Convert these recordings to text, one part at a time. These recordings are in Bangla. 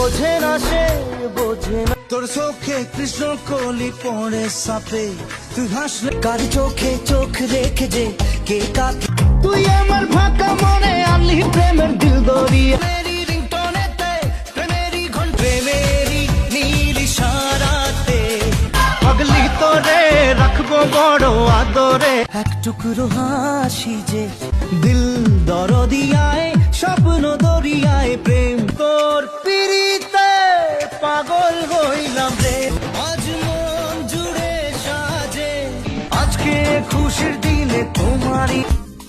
বোঝে না সে বোঝে না। তোর চোখে কৃষ্ণ কলি পড়ে সাপে, তুই হাসলে কার চোখে চোখ রেখে যে কে কাকে। তুই আমার ফাঁকা মনে আনলি প্রেমের দিল দরিয়া। প্রেমেরই রিংটোনেতে, প্রেমেরই ঘন্টা, প্রেমেরই নীল ইশারাতে পাগলি তোরে রাখবো বড় আদরে। এক টুকরো হাসি যে দিল দরদিয়ায় স্বপ্ন দরিয়ায় প্রেম তোর পিরিতে পাগল হইলাম রে। আজ মন জুড়ে সাজে আজকে খুশির দিনে তোমারই।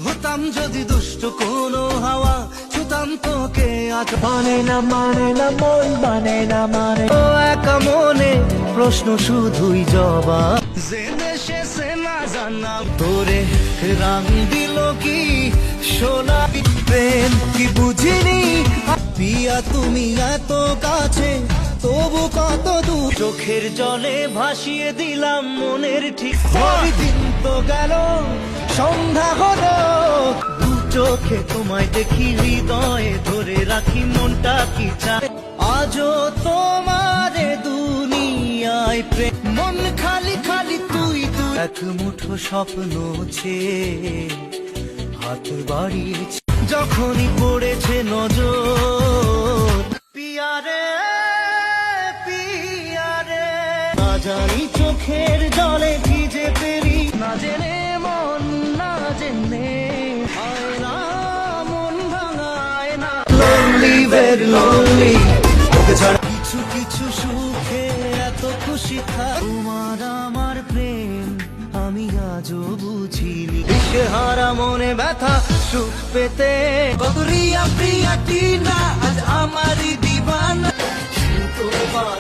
হতাম যদি দুষ্ট কোনো হাওয়া, ছুতাম তোকে আজ। মানে না মন মানে না মানে ও একা মনে প্রশ্ন শুধুই জবাব। জেনে শেষে না জানাম তোরে রাং দিল কি সোনা প্রেম কি বুঝিনি পিয়া তুমি এত কাছে তবু কত দূর। চোখের জলে ভাসিয়ে দিলাম মনের ঠিক দিন তো গেল সন্ধ্যা হলো। দু চোখে তোমায় দেখি হৃদয়ে ধরে রাখি মনটা কি চায়। আজও তোমারে দুনিয়ায় প্রেম মন খালি খালি তুই তুই। এক মুঠো স্বপ্ন ছে হাত বাড়িয়েছে যখনই পড়েছে নজর। পিয়ারে পিয়ারে না জানি চোখের জলে ভিজে ফেরি না জেনে মন না জেনে হয় না মন ভাঙায় না। লোনলি ভেরি লোনলি তোকে ছাড়া কিছু কিছু সুখে এত খুশি থাক। তোমার আমার প্রেম আমি আজও বুঝিনি। দিশেহারা মনে ব্যথা সুখ পেতে কত রিয়া প্রিয়া টিনা আজ আমারই দিবানা। তোমার